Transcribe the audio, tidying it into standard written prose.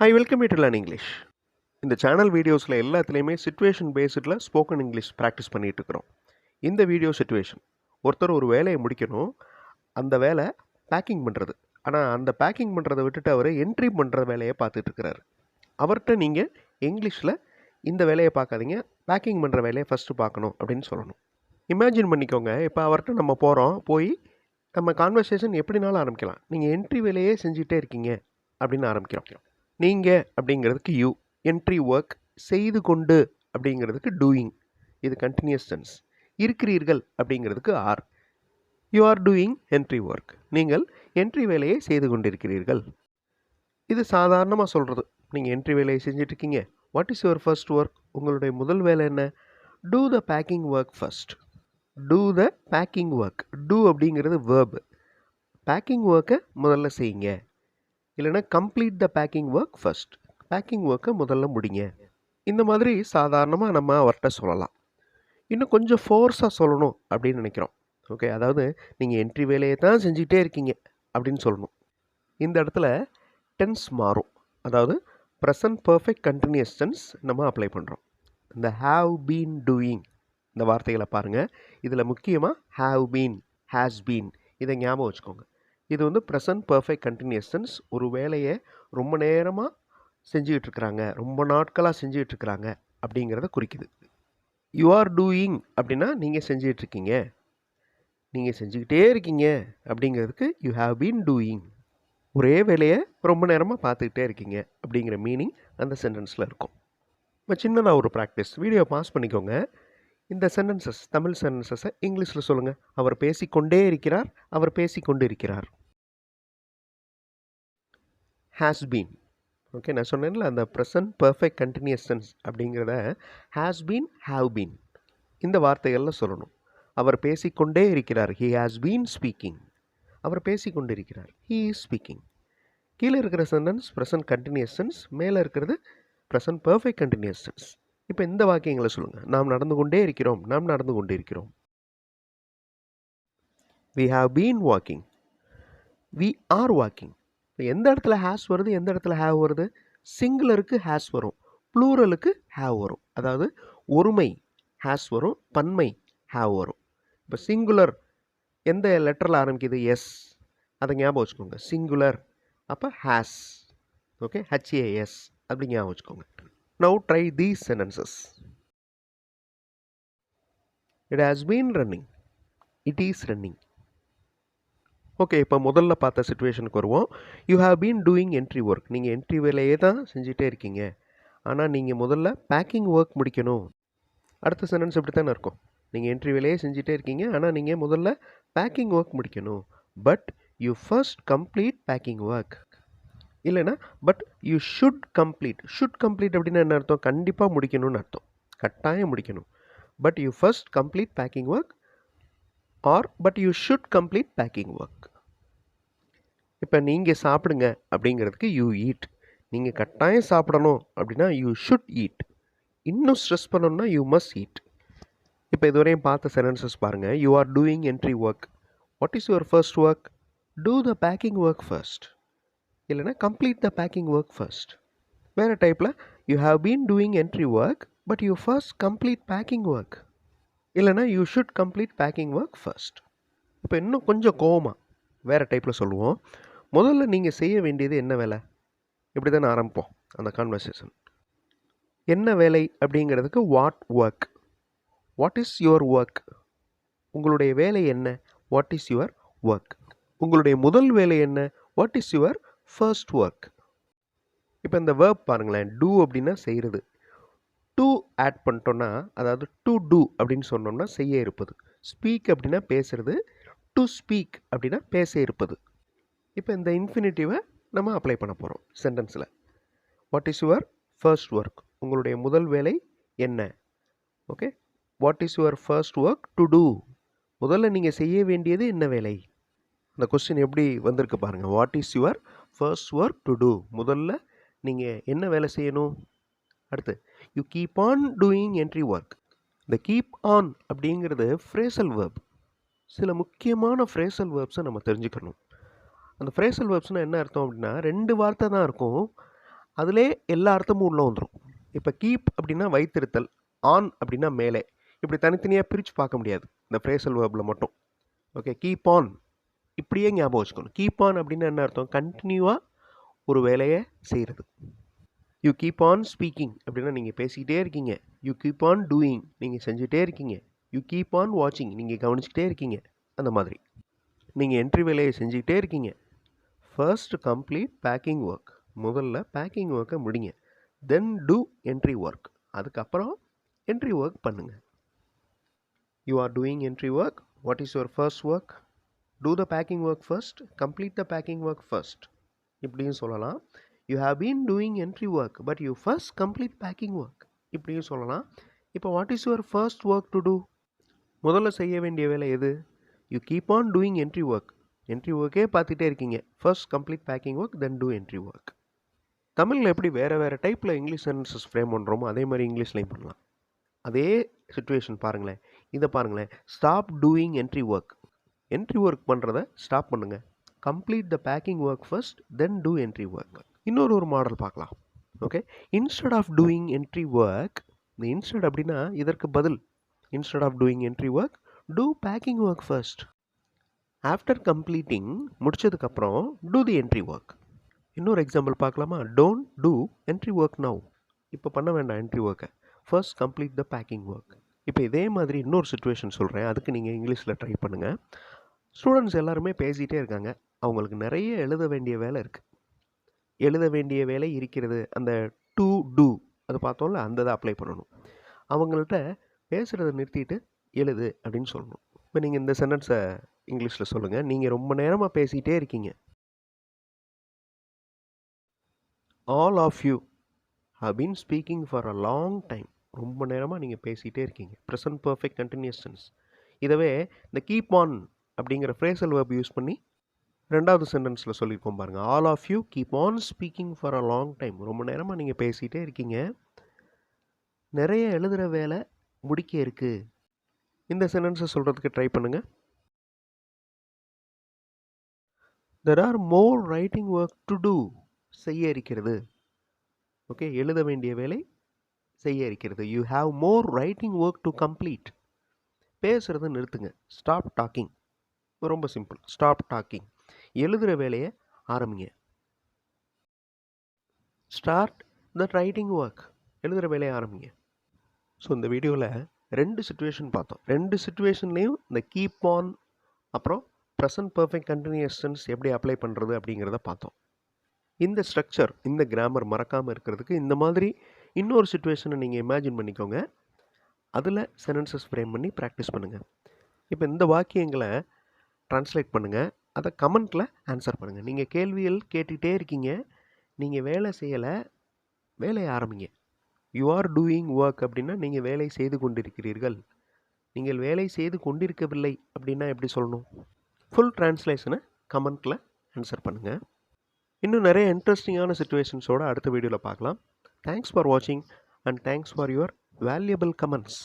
Hi welcome to learn English. இந்த channel வீடியோஸில் எல்லாத்துலேயுமே சிச்சுவேஷன் பேஸ்டில் ஸ்போக்கன் இங்கிலீஷ் ப்ராக்டிஸ் பண்ணிகிட்டு இருக்கிறோம். இந்த வீடியோ சிச்சுவேஷன், ஒருத்தர் ஒரு வேலையை முடிக்கணும். அந்த வேலை பேக்கிங் பண்ணுறது. ஆனால் அந்த பேக்கிங் பண்ணுறதை விட்டுட்டு அவர் என்ட்ரி பண்ணுற வேலையை பார்த்துட்டு இருக்கிறாரு. அவர்கிட்ட நீங்கள் இங்கிலீஷில் இந்த வேலையை பார்க்காதீங்க, பேக்கிங் பண்ணுற வேலையை ஃபஸ்ட்டு பார்க்கணும் அப்படின்னு சொல்லணும். இமேஜின் பண்ணிக்கோங்க, இப்போ அவர்கிட்ட நம்ம போய் நம்ம கான்வர்சேஷன் எப்படினாலும் ஆரம்பிக்கலாம். நீங்கள் என்ட்ரி வேலையே செஞ்சுட்டே இருக்கீங்க அப்படின்னு ஆரம்பிக்கிறோம். நீங்கள் அப்படிங்கிறதுக்கு யூ, என்ட்ரி ஒர்க், செய்து கொண்டு அப்படிங்கிறதுக்கு டூயிங், இது கண்டினியூஸ் டென்ஸ். இருக்கிறீர்கள் அப்படிங்கிறதுக்கு are. You are doing entry work, நீங்கள் என்ட்ரி வேலையை செய்து கொண்டிருக்கிறீர்கள். இது சாதாரணமாக சொல்கிறது. நீங்கள் என்ட்ரி வேலையை செஞ்சிட்ருக்கீங்க. What is your first work? உங்களுடைய முதல் வேலை என்ன? Do the packing work first. Do the packing work. Do அப்படிங்கிறது வேர்பு. பேக்கிங் ஒர்க்கை முதல்ல செய்யுங்க. இல்லைனா complete the packing work first. Packing ஒர்க்கை முதல்ல முடிங்க. இந்த மாதிரி சாதாரணமாக நம்ம அவர்கிட்ட சொல்லலாம். இன்னும் கொஞ்சம் ஃபோர்ஸாக சொல்லணும் அப்படின்னு நினைக்கிறோம். ஓகே, அதாவது நீங்கள் என்ட்ரி வேலையை தான் செஞ்சுட்டே இருக்கீங்க அப்படின்னு சொல்லணும். இந்த இடத்துல டென்ஸ் மாறும். அதாவது ப்ரெசன்ட் பர்ஃபெக்ட் கண்டினியூஸ் டென்ஸ் நம்ம அப்ளை பண்ணுறோம். இந்த ஹாவ் பீன் டூயிங் இந்த வார்த்தைகளை பாருங்கள். இதில் முக்கியமாக ஹாவ் பீன், ஹேஸ் பீன், இதை ஞாபகம் வச்சுக்கோங்க. இது வந்து ப்ரெசன்ட் பர்ஃபெக்ட் கண்டினியூஸ் டென்ஸ். ஒரு வேலையை ரொம்ப நேரமாக செஞ்சுக்கிட்டு இருக்கிறாங்க, ரொம்ப நாட்களாக செஞ்சுக்கிட்டு இருக்கிறாங்க அப்படிங்கிறத குறிக்குது. யூ ஆர் டூயிங் அப்படின்னா நீங்கள் செஞ்சிகிட்ருக்கீங்க, நீங்கள் செஞ்சுக்கிட்டே இருக்கீங்க அப்படிங்கிறதுக்கு யூ ஹாவ் பீன் டூயிங். ஒரே வேலையை ரொம்ப நேரமாக பார்த்துக்கிட்டே இருக்கீங்க அப்படிங்கிற மீனிங் அந்த சென்டென்ஸில் இருக்கும். இப்போ சின்னதாக ஒரு ப்ராக்டிஸ், வீடியோ பாஸ் பண்ணிக்கோங்க. இந்த சென்டென்சஸ், தமிழ் சென்டென்சஸை இங்கிலீஷில் சொல்லுங்கள். அவர் பேசிக்கொண்டே இருக்கிறார், அவர் பேசிக்கொண்டு இருக்கிறார். Has been. ஓகே, நான் சொன்னேன்ல, அந்த ப்ரெசன்ட் பர்ஃபெக்ட் கண்டினியூஸ் டென்ஸ் அப்படிங்கிறத ஹேஸ் பீன், ஹாவ் பீன் இந்த வார்த்தைகளில் சொல்லணும். அவர் பேசிக்கொண்டே இருக்கிறார், ஹி ஹாஸ் பீன் ஸ்பீக்கிங். அவர் பேசிக்கொண்டு இருக்கிறார், ஹி இஸ் ஸ்பீக்கிங். கீழே இருக்கிற சென்டென்ஸ் ப்ரெசன்ட் கண்டினியூஸ் டென்ஸ், மேலே இருக்கிறது ப்ரெசன்ட் பர்ஃபெக்ட் கண்டினியூஸ் டென்ஸ். இப்போ இந்த வாக்கியங்களை சொல்லுங்கள். நாம் நடந்து கொண்டே இருக்கிறோம், நாம் நடந்து கொண்டு இருக்கிறோம். we have been walking, we are walking. எந்த இடத்துல ஹேஸ் வருது, எந்த இடத்துல ஹேவ் வருது? சிங்குலருக்கு ஹேஸ் வரும், ப்ளூரலுக்கு ஹேவ் வரும். அதாவது ஒருமை ஹேஸ் வரும், பன்மை ஹேவ் வரும். இப்போ சிங்குலர் எந்த லெட்டரில் ஆரம்பிக்குது? எஸ், அதை ஞாபகம் வச்சுக்கோங்க. சிங்குலர் அப்போ ஹேஸ். ஓகே, ஹெச்ஏஎஸ் அப்படி ஞாபகம் வச்சுக்கோங்க. Now try these sentences. It has been running, it is running. Okay, இப்போ முதல்ல பார்த்த சிச்சுவேஷனுக்கு வருவோம். You have been doing entry work. நீங்கள் என்ட்ரி வேலையே தான் செஞ்சுட்டே இருக்கீங்க, ஆனால் நீங்கள் முதல்ல பேக்கிங் ஒர்க் முடிக்கணும். அடுத்த சென்டென்ஸ் இப்படி தானே இருக்கும். நீங்கள் என்ட்ரி வேலையே செஞ்சுட்டே இருக்கீங்க, ஆனால் நீங்கள் முதல்ல பேக்கிங் ஒர்க் முடிக்கணும். But you first complete packing work. இல்லைனா but you should complete. Should complete அப்படின்னா என்ன அர்த்தம்? கண்டிப்பாக முடிக்கணும்னு அர்த்தம், கட்டாயம் முடிக்கணும். But you first complete packing work or but you should complete packing work. இப்போ நீங்கள் சாப்பிடுங்க அப்படிங்கிறதுக்கு யூ ஈட். நீங்கள் கட்டாயம் சாப்பிடணும் அப்படின்னா யூ ஷுட் ஈட். இன்னும் ஸ்ட்ரெஸ் பண்ணணும்னா யூ மஸ்ட் ஈட். இப்போ இதுவரையும் பார்த்த சென்டென்சஸ் பாருங்கள். You are doing entry work. What is your first work? Do the packing work first. இல்லைனா complete the packing work first. வேறு டைப்பில் you have been doing entry work but you first complete packing work. இல்லைனா you should complete packing work first. இப்போ இன்னும் கொஞ்சம் கோவமாக வேறு டைப்பில் சொல்லுவோம். முதல்ல நீங்கள் செய்ய வேண்டியது என்ன வேலை? இப்படி தானே ஆரம்பிப்போம் அந்த கான்வர்சேஷன். என்ன வேலை அப்படிங்கிறதுக்கு what work. What is your work? உங்களுடைய வேலை என்ன? What is your work? உங்களுடைய முதல் வேலை என்ன? What is your first work? இப்போ இந்த வேர்ப் பாருங்களேன். டூ அப்படின்னா செய்கிறது. டூ ஆட் பண்ணிட்டோன்னா, அதாவது டு டூ அப்படின்னு சொன்னோம்னா செய்ய இருப்பது. ஸ்பீக் அப்படின்னா பேசுறது. டு ஸ்பீக் அப்படின்னா பேச இருப்பது. இப்போ இந்த இன்ஃபினிட்டிவை நம்ம அப்ளை பண்ண போகிறோம் சென்டென்ஸில். What is your first work? உங்களுடைய முதல் வேலை என்ன? Okay, what is your first work to do? முதல்ல நீங்கள் செய்ய வேண்டியது என்ன வேலை? அந்த கொஸ்டின் எப்படி வந்திருக்கு பாருங்கள். What is your first work to do? முதல்ல நீங்கள் என்ன வேலை செய்யணும்? அடுத்து you keep on doing entry work. இந்த கீப் ஆன் அப்படிங்கிறது ஃப்ரேசல் வேர்ப். சில முக்கியமான ஃப்ரேசல் வேர்ப்ஸை நம்ம தெரிஞ்சுக்கணும். அந்த ஃப்ரேசல் வேர்ப்ஸ்னால் என்ன அர்த்தம் அப்படின்னா, ரெண்டு வார்த்தை தான் இருக்கும். அதிலே எல்லா அர்த்தமும் உள்ளே வந்துடும். இப்போ கீப் அப்படின்னா வைத்திருத்தல், ஆன் அப்படின்னா மேலே, இப்படி தனித்தனியாக பிரித்து பார்க்க முடியாது இந்த ஃப்ரேசல் வேர்பில் மட்டும். ஓகே, கீப் ஆன் இப்படியே ஞாபகம் வச்சுக்கணும். கீப் ஆன் அப்படின்னா என்ன அர்த்தம்? கண்டினியூவாக ஒரு வேலையை செய்கிறது. யூ கீப் ஆன் ஸ்பீக்கிங் அப்படின்னா நீங்கள் பேசிக்கிட்டே இருக்கீங்க. யூ கீப் ஆன் டூயிங் நீங்கள் செஞ்சுட்டே இருக்கீங்க. யூ கீப் ஆன் வாட்சிங் நீங்கள் கவனிச்சுக்கிட்டே இருக்கீங்க. அந்த மாதிரி நீங்கள் என்ட்ரி வேலையை செஞ்சுக்கிட்டே இருக்கீங்க. ஃபர்ஸ்ட் கம்ப்ளீட் பேக்கிங் ஒர்க், முதல்ல பேக்கிங் ஒர்க்கை முடிங்க. தென் டூ என்ட்ரி ஒர்க், அதுக்கப்புறம் என்ட்ரி ஒர்க் பண்ணுங்கள். You are doing entry work. What is your first work? Do the packing work first, complete the packing work first இப்படியும் சொல்லலாம். You have been doing entry work but you first complete packing work இப்படியும் சொல்லலாம். இப்போ what is your first work to do? முதல்ல செய்ய வேண்டிய வேலை எது? You keep on doing entry work. Entry ஒர்க்கே பார்த்துட்டே இருக்கீங்க. First complete packing work, then do entry work. தமிழில் எப்படி வேறு டைப்பில் இங்கிலீஷ் சென்டென்சஸ் ஃப்ரேம் பண்ணுறோமோ அதே மாதிரி இங்கிலீஷ்லையும் பண்ணலாம். அதே சுச்சுவேஷன் பாருங்களேன், இதை பாருங்களேன். Stop doing entry work. Entry work பண்ணுறதை ஸ்டாப் பண்ணுங்கள். Complete the packing work first, then do entry work. இன்னொரு மாடல் பார்க்கலாம். Okay, instead of doing entry work, இந்த இன்ஸ்டெட் அப்படின்னா இதற்கு பதில். Instead of doing entry work, do packing work first. After completing முடிச்சதுக்கப்புறம் do the entry work. இன்னொரு example பார்க்கலாமா? Don't do entry work now. இப்போ பண்ண வேண்டாம் என்ட்ரி ஒர்க்கை. First complete the packing work. இப்போ இதே மாதிரி இன்னொரு சுச்சுவேஷன் சொல்கிறேன், அதுக்கு நீங்கள் இங்கிலீஷில் ட்ரை பண்ணுங்கள். ஸ்டூடெண்ட்ஸ் எல்லாருமே பேசிகிட்டே இருக்காங்க. அவங்களுக்கு நிறைய எழுத வேண்டிய வேலை இருக்குது. எழுத வேண்டிய வேலை இருக்கிறது. அந்த டு டூ அது பார்த்தோம்ல, அந்த இதை அப்ளை பண்ணணும். அவங்கள்ட்ட பேசுகிறத நிறுத்திட்டு எழுது அப்படின்னு சொல்லணும். இப்போ நீங்கள் இந்த சென்டென்ஸை இங்கிலீஷில் சொல்லுங்கள். நீங்கள் ரொம்ப நேரமாக பேசிகிட்டே இருக்கீங்க. All of you have been speaking for a long time. ரொம்ப நேரமாக நீங்கள் பேசிகிட்டே இருக்கீங்க. Present perfect continuous tense. இதவே இந்த கீப் ஆன் அப்படிங்கிற ஃப்ரேசல் வேர்ப் யூஸ் பண்ணி ரெண்டாவது சென்டென்ஸில் சொல்லியிருக்கோம் பாருங்கள். All of you keep on speaking for a long time. ரொம்ப நேரமாக நீங்கள் பேசிகிட்டே இருக்கீங்க. நிறைய எழுதுகிற வேலை முடிக்க இருக்குது. இந்த சென்டென்ஸை சொல்கிறதுக்கு ட்ரை பண்ணுங்கள். there are more writing work to do. செய்ய இருக்கிறது. ஓகே, எழுத வேண்டிய வேலை செய்ய இருக்கிறது. You have more writing work to complete. பேசுகிறத நிறுத்துங்க. Stop talking. ரொம்ப சிம்பிள். Stop talking. எழுதுகிற வேலையை ஆரம்பிங்க. Start the writing work. எழுதுகிற வேலையை ஆரம்பிங்க. ஸோ இந்த வீடியோவில் 2 சுச்சுவேஷன் பார்த்தோம். 2 சுச்சுவேஷன்லேயும் இந்த கீப் ஆன் அப்புறம் ப்ரெசன்ட் பர்ஃபெக்ட் கண்டினியூஸ் டென்ஸ் எப்படி அப்ளை பண்ணுறது அப்படிங்கிறத பார்த்தோம். இந்த ஸ்ட்ரக்சர், இந்த கிராமர் மறக்காமல் இருக்கிறதுக்கு இந்த மாதிரி இன்னொரு சுச்சுவேஷனை நீங்கள் இமேஜின் பண்ணிக்கோங்க. அதில் சென்டென்சஸ் ஃப்ரேம் பண்ணி ப்ராக்டிஸ் பண்ணுங்கள். இப்போ இந்த வாக்கியங்களை ட்ரான்ஸ்லேட் பண்ணுங்கள். அதை கமெண்ட்டில் ஆன்சர் பண்ணுங்கள். நீங்கள் கேள்விகள் கேட்டுகிட்டே இருக்கீங்க. நீங்கள் வேலை செய்யலை, வேலையை ஆரம்பிங்க. யூ ஆர் டூயிங் ஒர்க் அப்படின்னா நீங்கள் வேலை செய்து கொண்டிருக்கிறீர்கள். நீங்கள் வேலை செய்து கொண்டிருக்கவில்லை அப்படின்னா எப்படி சொல்லணும்? ஃபுல் ட்ரான்ஸ்லேஷனை கமெண்ட்டில் ஆன்சர் பண்ணுங்கள். இன்னும் நிறைய இன்ட்ரெஸ்டிங்கான சுச்சுவேஷன்ஸோடு அடுத்த வீடியோவில் பார்க்கலாம். தேங்க்ஸ் ஃபார் வாட்சிங் and thanks for your valuable comments.